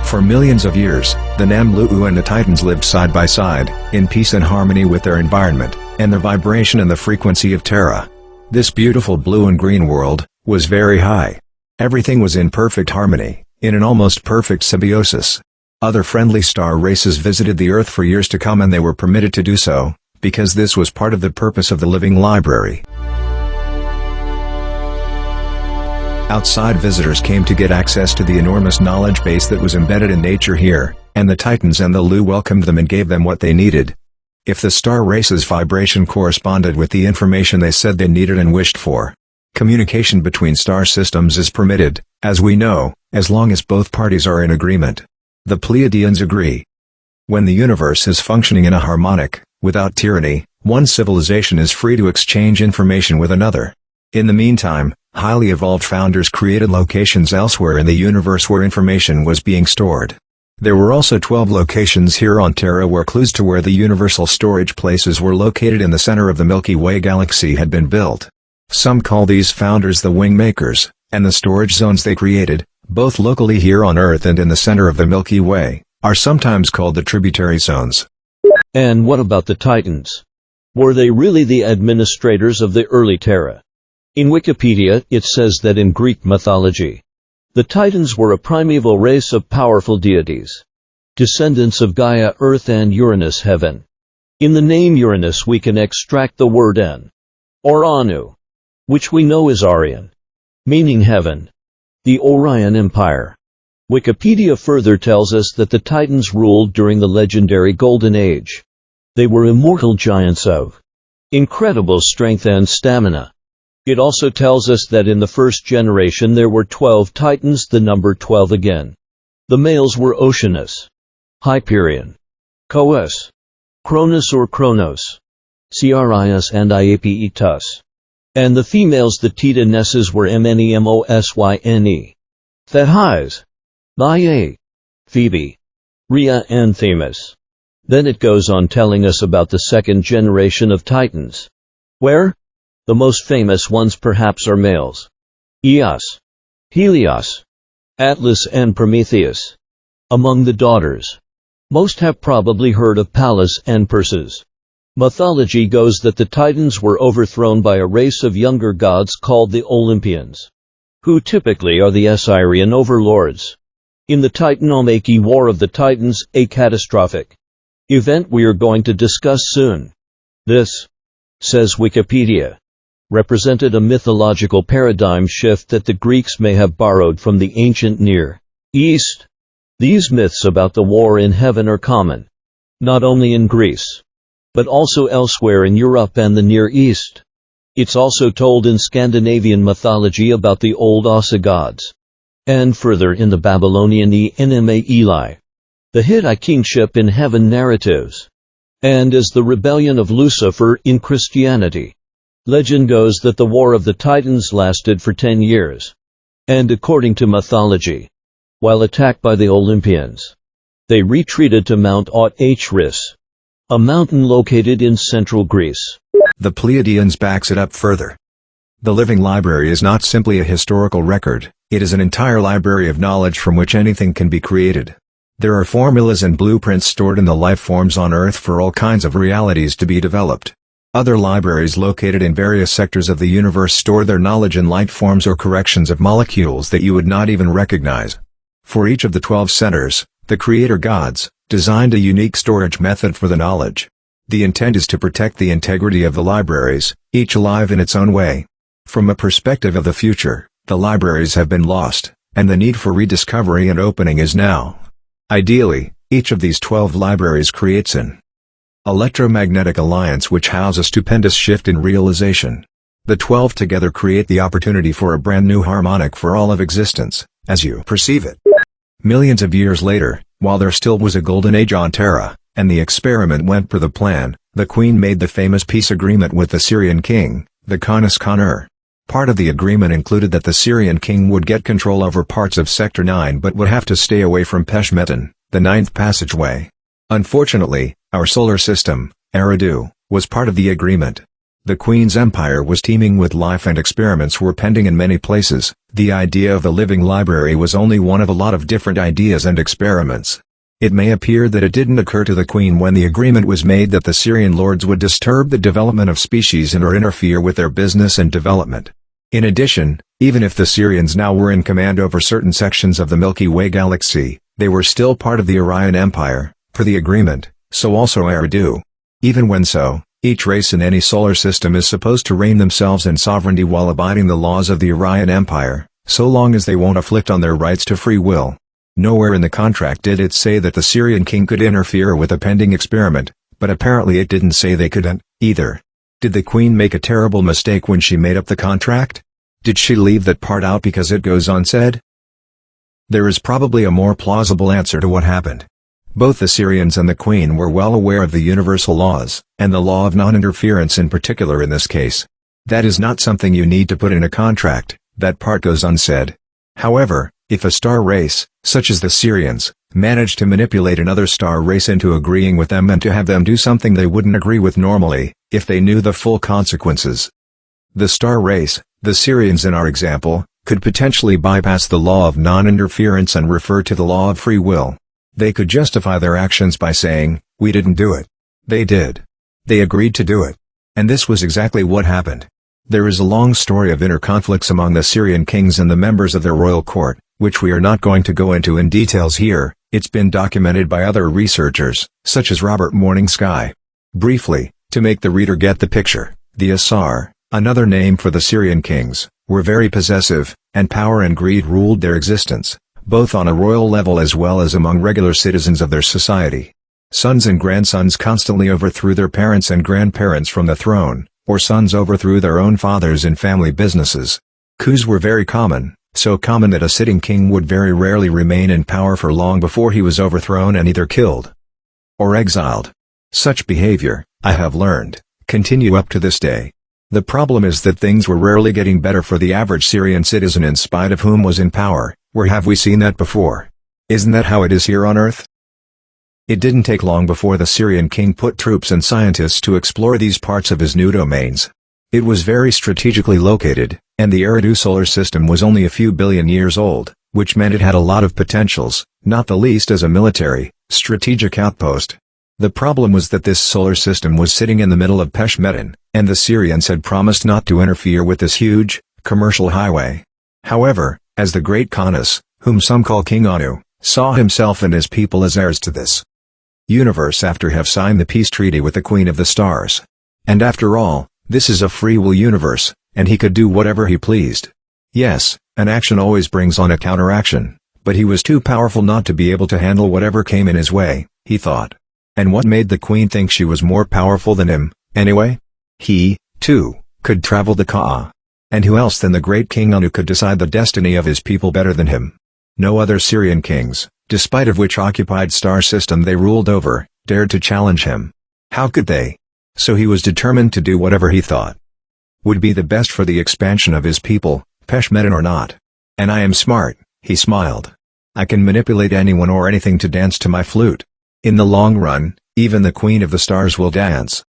For millions of years, the Namlu'u and the Titans lived side by side, in peace and harmony with their environment, and the vibration and the frequency of Terra. This beautiful blue and green world was very high. Everything was in perfect harmony, in an almost perfect symbiosis. Other friendly star races visited the Earth for years to come, and they were permitted to do so, because this was part of the purpose of the living library. Outside visitors came to get access to the enormous knowledge base that was embedded in nature here, and the Titans and the Lu welcomed them and gave them what they needed. If the star race's vibration corresponded with the information they said they needed and wished for, communication between star systems is permitted, as we know, as long as both parties are in agreement. The Pleiadians agree. When the universe is functioning in a harmonic, without tyranny, one civilization is free to exchange information with another. In the meantime, highly evolved founders created locations elsewhere in the universe where information was being stored. There were also 12 locations here on Terra where clues to where the universal storage places were located in the center of the Milky Way galaxy had been built. Some call these founders the wing makers, and the storage zones they created, both locally here on Earth and in the center of the Milky Way, are sometimes called the tributary zones. And what about the Titans? Were they really the administrators of the early Terra? In Wikipedia, it says that in Greek mythology, the Titans were a primeval race of powerful deities, descendants of Gaia Earth and Uranus Heaven. In the name Uranus we can extract the word En, or Anu, which we know is Aryan, meaning heaven. The Orion Empire. Wikipedia further tells us that the Titans ruled during the legendary Golden Age. They were immortal giants of incredible strength and stamina. It also tells us that in the first generation there were 12 Titans, the number 12 again. The males were Oceanus, Hyperion, Coeus, Cronus or Kronos, Sirius and Iapetus. And the females, the Titanesses, were Mnemosyne, Thetis, Dia, Phoebe, Rhea and Themis. Then it goes on telling us about the second generation of Titans, where the most famous ones perhaps are males: Eos, Helios, Atlas and Prometheus. Among the daughters, most have probably heard of Pallas and Perseus. Mythology goes that the Titans were overthrown by a race of younger gods called the Olympians, who typically are the Sirian overlords. In the Titanomachy War of the Titans, a catastrophic event we are going to discuss soon. This, says Wikipedia, represented a mythological paradigm shift that the Greeks may have borrowed from the ancient Near East. These myths about the war in heaven are common, not only in Greece, but also elsewhere in Europe and the Near East. It's also told in Scandinavian mythology about the old Osgods, and further in the Babylonian Enuma Eli, the Hittite kingship in heaven narratives, and as the rebellion of Lucifer in Christianity. Legend goes that the War of the Titans lasted for 10 years, and according to mythology, while attacked by the Olympians, they retreated to Mount Othrys, a mountain located in central Greece. The Pleiadians backs it up further. The living library is not simply a historical record, it is an entire library of knowledge from which anything can be created. There are formulas and blueprints stored in the life forms on Earth for all kinds of realities to be developed. Other libraries located in various sectors of the universe store their knowledge in light forms or corrections of molecules that you would not even recognize. For each of the 12 centers, the creator gods designed a unique storage method for the knowledge. The intent is to protect the integrity of the libraries, each alive in its own way. From a perspective of the future, the libraries have been lost, and the need for rediscovery and opening is now. Ideally, each of these 12 libraries creates an electromagnetic alliance which houses a stupendous shift in realization. The 12 together create the opportunity for a brand new harmonic for all of existence, as you perceive it. Millions of years later, while there still was a golden age on Terra, and the experiment went per the plan, the Queen made the famous peace agreement with the Syrian king, the Khanis Khan. Part of the agreement included that the Syrian king would get control over parts of Sector 9 but would have to stay away from Peshmetan, the ninth passageway. Unfortunately, our solar system, Eridu, was part of the agreement. The Queen's empire was teeming with life and experiments were pending in many places. The idea of the living library was only one of a lot of different ideas and experiments. It may appear that it didn't occur to the Queen when the agreement was made that the Sirian lords would disturb the development of species and or interfere with their business and development. In addition, even if the Sirians now were in command over certain sections of the Milky Way galaxy, they were still part of the Orion Empire, per the agreement, so also Eridu. Even when so, each race in any solar system is supposed to reign themselves in sovereignty while abiding the laws of the Orion Empire, so long as they won't afflict on their rights to free will. Nowhere in the contract did it say that the Sirian king could interfere with a pending experiment, but apparently it didn't say they couldn't, either. Did the Queen make a terrible mistake when she made up the contract? Did she leave that part out because it goes unsaid? There is probably a more plausible answer to what happened. Both the Sirians and the Queen were well aware of the universal laws, and the law of non-interference in particular in this case. That is not something you need to put in a contract, that part goes unsaid. However, if a star race, such as the Sirians, managed to manipulate another star race into agreeing with them and to have them do something they wouldn't agree with normally, if they knew the full consequences. The star race, the Sirians in our example, could potentially bypass the law of non-interference and refer to the law of free will. They could justify their actions by saying, "We didn't do it. They did. They agreed to do it." And this was exactly what happened. There is a long story of inner conflicts among the Sirian kings and the members of their royal court, which we are not going to go into in details here. It's been documented by other researchers, such as Robert Morning Sky. Briefly, to make the reader get the picture, the Asar, another name for the Sirian kings, were very possessive, and power and greed ruled their existence, both on a royal level as well as among regular citizens of their society. Sons and grandsons constantly overthrew their parents and grandparents from the throne, or sons overthrew their own fathers in family businesses. Coups were very common, so common that a sitting king would very rarely remain in power for long before he was overthrown and either killed or exiled. Such behavior, I have learned, continue up to this day. The problem is that things were rarely getting better for the average Sirian citizen in spite of whom was in power. Where have we seen that before? Isn't that how it is here on Earth? It didn't take long before the Sirian king put troops and scientists to explore these parts of his new domains. It was very strategically located, and the Eridu solar system was only a few billion years old, which meant it had a lot of potentials, not the least as a military, strategic outpost. The problem was that this solar system was sitting in the middle of Peshmetan, and the Sirians had promised not to interfere with this huge, commercial highway. However, as the great Khanas, whom some call King Anu, saw himself and his people as heirs to this universe after have signed the peace treaty with the Queen of the Stars. And after all, this is a free will universe, and he could do whatever he pleased. Yes, an action always brings on a counteraction, but he was too powerful not to be able to handle whatever came in his way, he thought. And what made the Queen think she was more powerful than him, anyway? He, too, could travel the Ka'a. And who else than the great King Anu could decide the destiny of his people better than him? No other Sirian kings, despite of which occupied star system they ruled over, dared to challenge him. How could they? So he was determined to do whatever he thought would be the best for the expansion of his people, Peshmetan or not. And I am smart, he smiled. I can manipulate anyone or anything to dance to my flute. In the long run, even the Queen of the Stars will dance.